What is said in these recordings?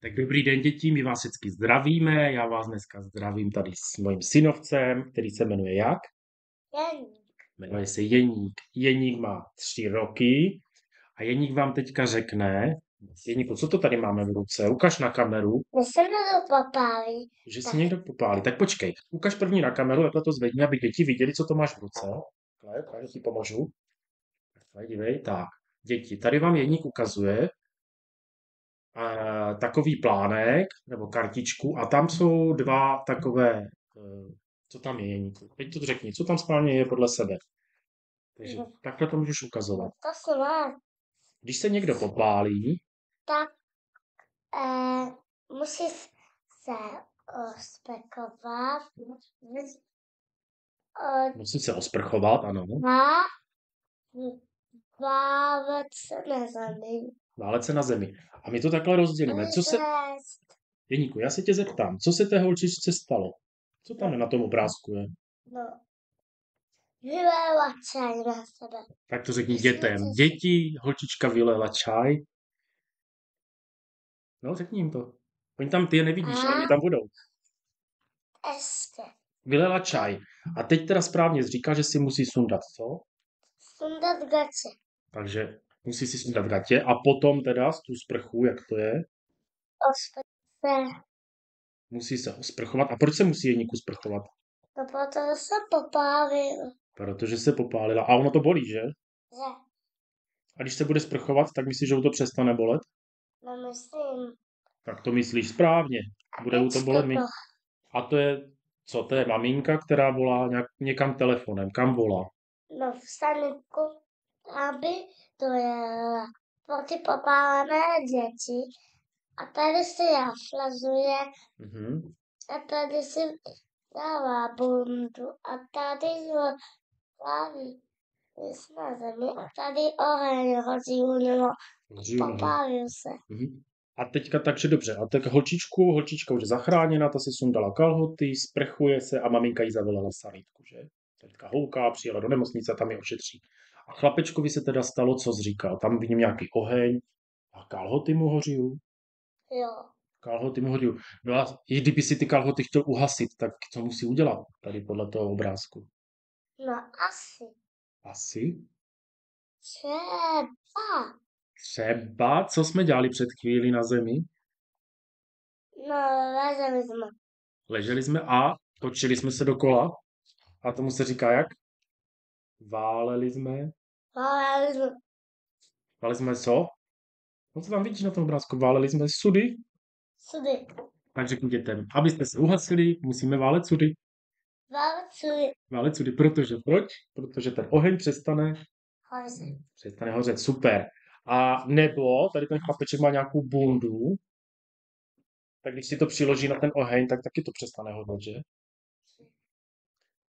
Tak dobrý den, děti, my vás vždycky zdravíme. Já vás dneska zdravím tady s mojím synovcem, který se jmenuje jak? Jeník. Jmenuje se Jeník. Jeník má 3 roky a Jeník vám teďka řekne, Jeníku, co to tady máme v ruce? Ukaž na kameru, My se na to popálí. že si Tak. někdo popálí. Tak počkej, ukaž první na kameru, takhle to zvedni, aby děti viděli, co to máš v ruce. Takhle, já ti pomůžu. Takhle, dívej, tak. Děti, tady vám Jeník ukazuje takový plánek nebo kartičku a tam jsou dva takové, co tam je, Jeníku? Teď to řekni, co tam správně je podle sebe. Takže takhle to můžeš ukazovat. To se má. Když se někdo popálí, Tak musí se ospekovat. musí se osprchovat, ano, Má válet se na zemi. válet se na zemi. A my to takhle rozdělíme. Jeníku, já se tě zeptám, co se té holčičce stalo? Co tam na tom obrázku je? No. Vyléla čaj na sebe. Tak to řekni dětem. Děti, holčička vyléla čaj. No, řekni jim to. Oni tam, ty je nevidíš, ale oni tam budou. Ještě. Vylela čaj. A teď teda správně říká, že si musí sundat, co? Sundat gače. Takže musí si sundat gatě a potom teda z tu sprchu, jak to je, Ospekovat. musí se osprchovat. A proč se musí Jeníku sprchovat? No protože se popálil. Protože se popálila. A ono to bolí, že? Že? A když se bude sprchovat, tak myslíš, že mu to přestane bolet? No myslím. Tak to myslíš správně. Bude mu to bolet méně. A to je, co? To je maminka, která volá někam telefonem. Kam volá? No v sanitku, aby dojela pro ty popálené děti. A tady si jaflazuje. A tady si dává bundu. A tady záví na zemi. A tady oheň hoří u něho. Popálil se. A teďka, takže dobře, a tak holčička už je zachráněna, ta si sundala kalhoty, sprchuje se a maminka jí zavolala sanitku, že? Teďka houká, přijela do nemocnice a tam ji ošetří. A chlapečkovi se teda stalo, co jsi říkal, tam vidím nějaký oheň a kalhoty mu hoří. Jo. Kalhoty mu hoří. No a i kdyby si ty kalhoty chtěl uhasit, tak co musí udělat tady podle toho obrázku? No asi. Asi? Třeba. Co jsme dělali před chvílí na zemi? No, leželi jsme. Leželi jsme a točili jsme se dokola. A tomu se říká jak? Váleli jsme. Váleli jsme co? No co tam vidíš na tom obrázku? Váleli jsme sudy. Sudy. Tak řekni dětem, abyste se uhasili, musíme válet sudy. Válet sudy. Válet sudy, protože proč? Protože ten oheň přestane hořet. Super. A nebo, tady ten chlapeček má nějakou bundu, tak když si to přiloží na ten oheň, tak taky to přestane hořet, že?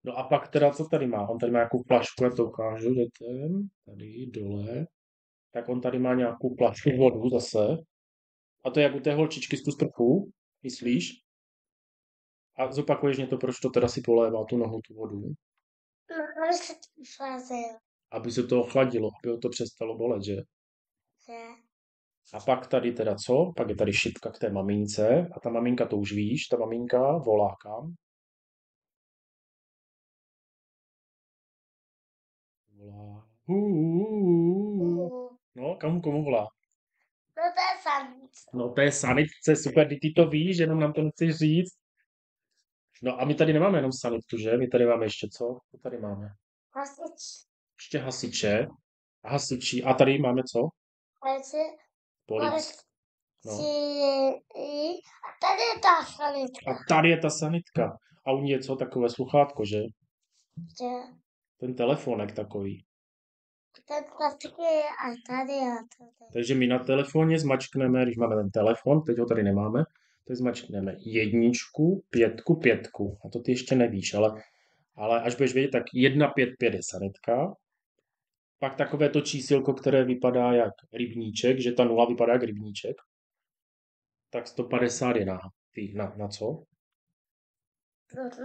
No a pak teda, co tady má? On tady má nějakou flašku, já to ukážu dětem, tady dole. Tak on tady má nějakou flašku vodu zase. A to je jak u té holčičky z tu sprchu, myslíš? A zopakuješ mě to, proč to teda si polévá tu nohu, tu vodu? No, aby se to vychlazil. Aby se to ochladilo, aby ho to přestalo bolet, že? Že? A pak tady teda co? Pak je tady šipka k té mamince a ta maminka to už víš, ta maminka volá kam? Volá. No, komu volá? No to je sanitce. No to je sanitce, super, ty to víš, jenom nám to nechceš říct. No a my tady nemáme jenom sanitku, že? My tady máme ještě co? Co tady máme? Hasič. Ještě hasiče. Hasiči. A tady máme co? Policie. No. A tady je ta sanitka. A tady je ta sanitka. A u ní je co? Takové sluchátko, že? Že? Ten telefonek takový. Ten plastik je a tady a tady. Takže my na telefoně zmačkneme, když máme ten telefon, teď ho tady nemáme, tak zmačkneme 1, 5, 5. A to ty ještě nevíš, ale až budeš vědět, tak 1, 5, 5 je sanitka. Pak takové to čísilko, které vypadá jak rybníček, že ta 0 vypadá jak rybníček. Tak 150 je na co?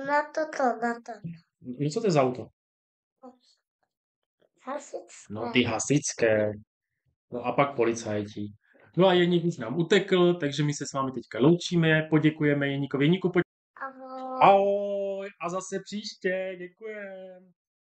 Na to. No co to je za auto? Hasičské. No ty hasičské. No a pak policajti. No a Jeník už nám utekl, takže my se s vámi teďka loučíme, poděkujeme Jeníkovi. Jeníku, Ahoj. ahoj a zase příště, děkujem.